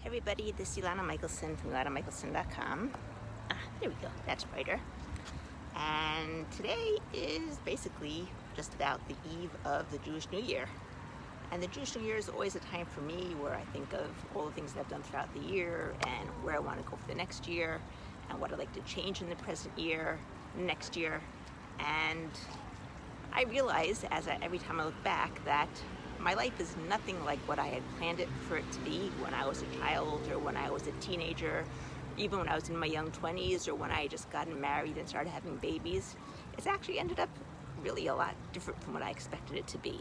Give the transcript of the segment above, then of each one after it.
Hey everybody, this is Ilana Michelson from ilanamichelson.com. There we go, that's brighter. And today is basically just about the eve of the Jewish New Year. And the Jewish New Year is always a time for me where I think of all the things that I've done throughout the year and where I want to go for the next year and what I'd like to change in the present year, next year. And I realize every time I look back that my life is nothing like what I had planned it for it to be when I was a child or when I was a teenager, even when I was in my young 20s or when I had just gotten married and started having babies. It's actually ended up really a lot different from what I expected it to be.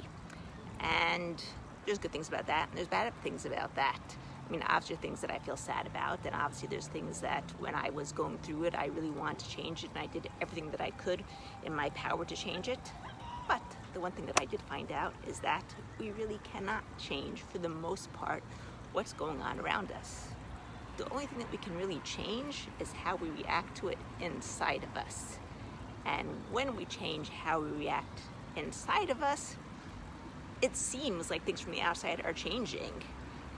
And there's good things about that and there's bad things about that. I mean, obviously things that I feel sad about, and obviously there's things that when I was going through it, I really wanted to change it and I did everything that I could in my power to change it. But the one thing that I did find out is that we really cannot change, for the most part, what's going on around us. The only thing that we can really change is how we react to it inside of us. And when we change how we react inside of us, it seems like things from the outside are changing.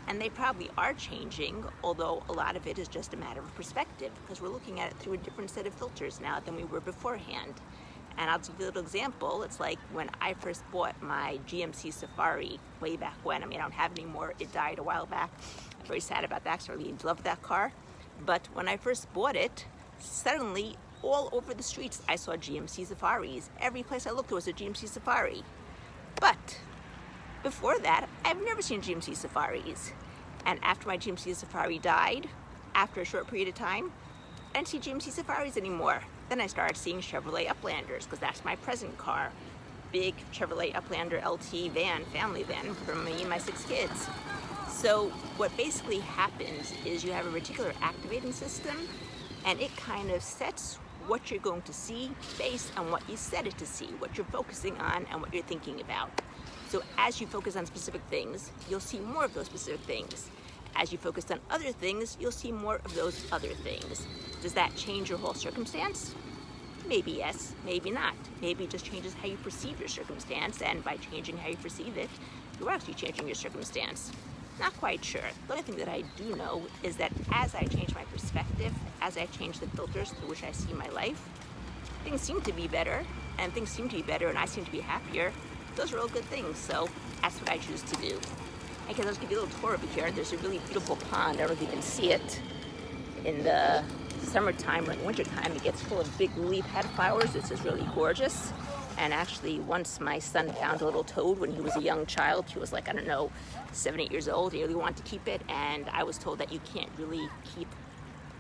And they probably are changing, although a lot of it is just a matter of perspective, because we're looking at it through a different set of filters now than we were beforehand. And I'll give you a little example. It's like when I first bought my GMC Safari way back when. I mean, I don't have it anymore. It died a while back. I'm very sad about that because I really loved that car. But when I first bought it, suddenly all over the streets I saw GMC Safaris. Every place I looked there was a GMC Safari. But before that, I've never seen GMC Safaris. And after my GMC Safari died, after a short period of time, I didn't see GMC Safaris anymore. Then I started seeing Chevrolet Uplanders, because that's my present car. Big Chevrolet Uplander LT van, family van, for me and my 6 kids. So what basically happens is you have a reticular activating system, and it kind of sets what you're going to see based on what you set it to see, what you're focusing on and what you're thinking about. So as you focus on specific things, you'll see more of those specific things. As you focus on other things, you'll see more of those other things. Does that change your whole circumstance? Maybe yes, maybe not. Maybe it just changes how you perceive your circumstance, and by changing how you perceive it, you're actually changing your circumstance. Not quite sure. The only thing that I do know is that as I change my perspective, as I change the filters through which I see my life, things seem to be better, and things seem to be better, and I seem to be happier. Those are all good things, so that's what I choose to do. Okay, let's give you a little tour over here. There's a really beautiful pond. I don't know if you can see it. In the summertime or in the wintertime, it gets full of big lily pad flowers. This is really gorgeous. And actually, once my son found a little toad when he was a young child. He was like, I don't know, 7, 8 years old. He really wanted to keep it. And I was told that you can't really keep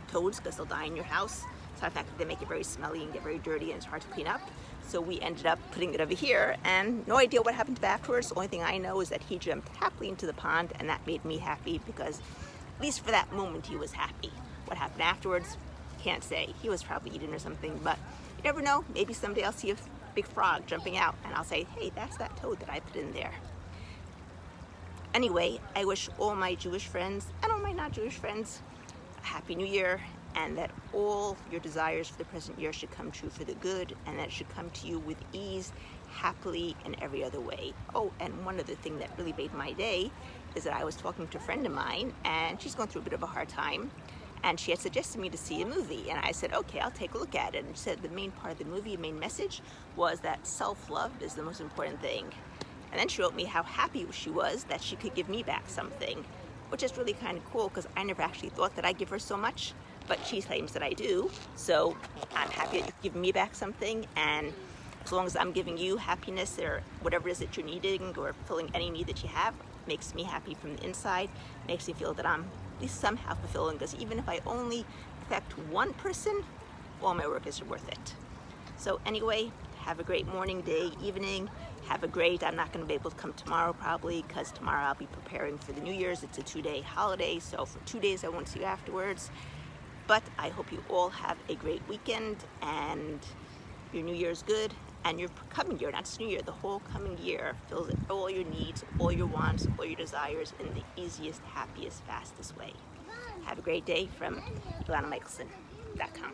toads because they'll die in your house. So in fact, they make it very smelly and get very dirty and it's hard to clean up. So we ended up putting it over here, and no idea what happened to it afterwards. The only thing I know is that he jumped happily into the pond, and that made me happy because at least for that moment he was happy. What happened afterwards, can't say. He was probably eaten or something, but you never know. Maybe someday I'll see a big frog jumping out and I'll say, hey, that's that toad that I put in there. Anyway, I wish all my Jewish friends and all my not-Jewish friends a Happy New Year, and that all your desires for the present year should come true for the good, and that it should come to you with ease, happily, in every other way. Oh, and one other thing that really made my day is that I was talking to a friend of mine, and she's going through a bit of a hard time, and she had suggested me to see a movie, and I said, okay, I'll take a look at it. And she said the main part of the movie, main message, was that self-love is the most important thing. And then she wrote me how happy she was that she could give me back something, which is really kind of cool because I never actually thought that I give her so much. But she claims that I do, so I'm happy that you're giving me back something, and as long as I'm giving you happiness or whatever it is that you're needing or filling any need that you have, makes me happy from the inside, makes me feel that I'm at least somehow fulfilling, because even if I only affect one person, all my work is worth it. So anyway, have a great morning, day, evening. I'm not going to be able to come tomorrow probably, because tomorrow I'll be preparing for the New Year's. It's a 2-day holiday, so for 2 days I won't see you afterwards. But I hope you all have a great weekend, and your New Year's good, and your coming year, not just New Year, the whole coming year fills all your needs, all your wants, all your desires in the easiest, happiest, fastest way. Have a great day from ilanamichelson.com.